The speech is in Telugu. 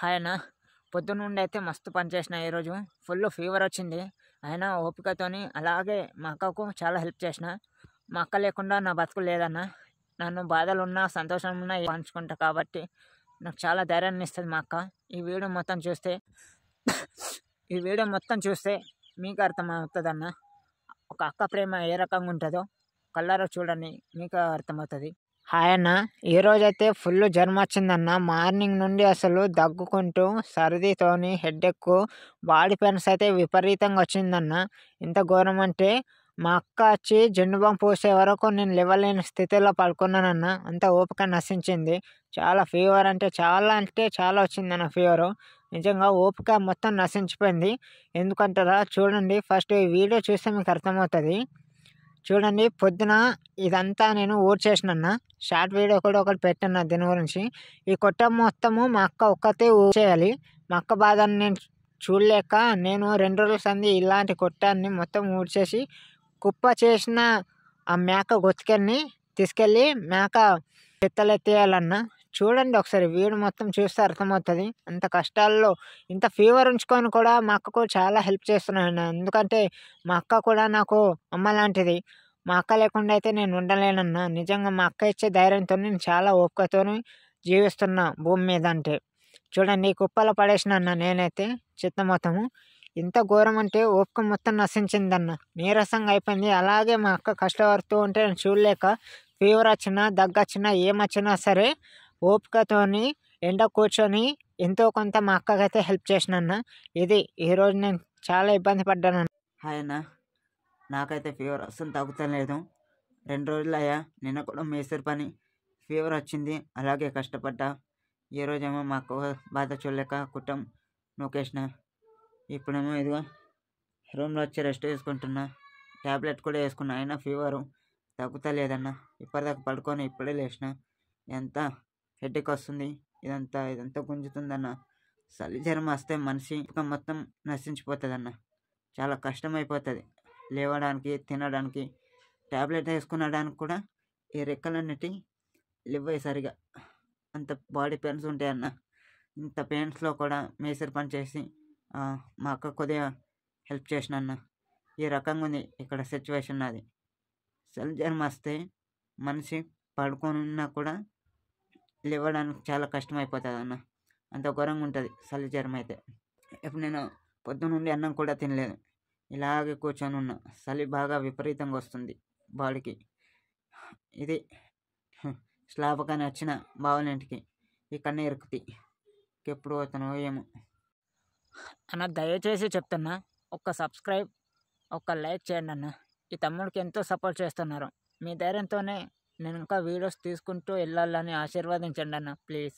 హాయ్ అన్న. పొద్దున్నుండి అయితే మస్తు పని చేసిన ఈరోజు. ఫుల్ ఫీవర్ వచ్చింది. అయినా ఓపికతోని అలాగే మా అక్కకు చాలా హెల్ప్ చేసిన. మా అక్క లేకుండా నా బతుకు లేదన్న. నన్ను బాధలున్నా, సంతోషమున్నా పంచుకుంటా కాబట్టి నాకు చాలా ధైర్యాన్ని ఇస్తుంది మా అక్క. ఈ వీడియో మొత్తం చూస్తే ఈ వీడియో మొత్తం చూస్తే మీకు అర్థమవుతుందన్న. ఒక అక్క ప్రేమ ఏ రకంగా ఉంటుందో కళ్ళారా చూడండి, మీకు అర్థమవుతుంది. హాయ్ అన్న. ఈరోజైతే ఫుల్ జ్వరం వచ్చిందన్న. మార్నింగ్ నుండి అసలు దగ్గుకుంటూ సర్దితోని హెడేక్, బాడీ పెయిన్స్ అయితే విపరీతంగా వచ్చిందన్న. ఎంత ఘోరం అంటే మా అక్క వచ్చి జెండు బాం పూసే వరకు నేను లేవలేని స్థితిలో పడుకున్నానన్న. అంత ఓపిక నశించింది. చాలా ఫీవర్ అంటే చాలా వచ్చిందన్న ఫీవరు. నిజంగా ఓపిక మొత్తం నశించిపోయింది. ఎందుకంటారా చూడండి, ఫస్ట్ ఈ వీడియో చూస్తే మీకు అర్థమవుతుంది. చూడండి, పొద్దున ఇదంతా నేను ఊడ్చేసినన్న. షార్ట్ వీడియో కూడా ఒకటి పెట్టిన దీని గురించి. ఈ కొట్ట మొత్తము మా అక్క ఒక్కతే ఊడ్చేయాలి. మా అక్క బాధని నేను చూడలేక నేను 2 రోజుల సంది ఇలాంటి కొట్టాన్ని మొత్తం ఊడ్చేసి కుప్ప చేసిన ఆ మేక గొత్తుకెళ్ళి తీసుకెళ్ళి మేక చెత్తలు ఎత్తేయాలన్న. చూడండి ఒకసారి వీడియో మొత్తం చూస్తే అర్థమవుతుంది. అంత కష్టాల్లో ఇంత ఫీవర్ ఉంచుకొని కూడా మా అక్కకు చాలా హెల్ప్ చేస్తున్నాను. ఎందుకంటే మా అక్క కూడా నాకు అమ్మ లాంటిది. మా అక్క లేకుండా అయితే నేను ఉండలేనన్నా. నిజంగా మా అక్క ఇచ్చే ధైర్యంతో నేను చాలా ఓపికతో జీవిస్తున్నా భూమి మీద. అంటే చూడండి, కుప్పలో పడేసిన అన్న నేనైతే చెత్త మొత్తము. ఇంత ఘోరం అంటే ఓపిక మొత్తం నశించిందన్న. నీరసంగా అయిపోయింది. అలాగే మా అక్క కష్టపడుతూ ఉంటే నేను చూడలేక ఫీవర్ వచ్చినా, దగ్గొచ్చినా, ఏమొచ్చినా సరే ఓపికతోని ఎండ కూర్చొని ఎంతో కొంత మా అక్కకైతే హెల్ప్ చేసినన్న. ఇది ఈరోజు నేను చాలా ఇబ్బంది పడ్డాను. హాయ్ అన్న. నాకైతే ఫీవర్ అస్సలు తగ్గుతలేదు. 2 రోజులు అయ్యా. నిన్న కూడా మేస్త్రి పని ఫీవర్ వచ్చింది, అలాగే కష్టపడ్డా. ఈరోజేమో మా అక్క బాధ చూడలేక కుట్టం నూకేసిన. ఇప్పుడేమో ఇదిగో రూమ్లో వచ్చి రెస్ట్ తీసుకుంటున్నా. ట్యాబ్లెట్ కూడా వేసుకున్నా, అయినా ఫీవరు తగ్గుతలేదన్న. ఇప్పటిదాకా పడుకొని ఇప్పుడే లేచిన. ఎంత హెడేక్ వస్తుంది, ఇదంతా గుంజుతుందన్న. చలి జ్వరం వస్తే మనిషి మొత్తం నశించిపోతుందన్న. చాలా కష్టమైపోతుంది లేవడానికి, తినడానికి. ట్యాబ్లెట్ వేసుకునడానికి కూడా ఈ రెక్కలన్నిటి లివ్వయి సరిగా. అంత బాడీ పెయిన్స్ ఉంటాయన్న. ఇంత పెయిన్స్లో కూడా మేస్త్రి పని చేసి మా అక్క కొద్దిగా హెల్ప్ చేసిన అన్న. ఈ రకంగా ఉంది ఇక్కడ సిచ్యువేషన్ నాది. చలి జ్వరం వస్తే మనిషి పడుకొని ఉన్నా కూడా లేవడానికి చాలా కష్టమైపోతుంది అన్న. అంత ఘోరంగా ఉంటుంది చలి జ్వరం అయితే. ఇప్పుడు నేను పొద్దున్న నుండి అన్నం కూడా తినలేదు, ఇలాగే కూర్చొని ఉన్నా. చలి బాగా విపరీతంగా వస్తుంది బాడీకి. ఇది స్లాబ్ కానీ వచ్చిన బావలింటికి ఇక్కడనే ఇరుకుతాయి. ఎప్పుడు పోతానో ఏమో అన్న. దయచేసి చెప్తున్నా, ఒక్క సబ్స్క్రైబ్, ఒక్క లైక్ చేయండి అన్న. ఈ తమ్ముడికి ఎంతో సపోర్ట్ చేస్తున్నారు. మీ ధైర్యంతోనే నేను ఇంకా వీడియోస్ తీసుకుంటూ వెళ్ళాలని ఆశీర్వదించండి అన్న, ప్లీజ్.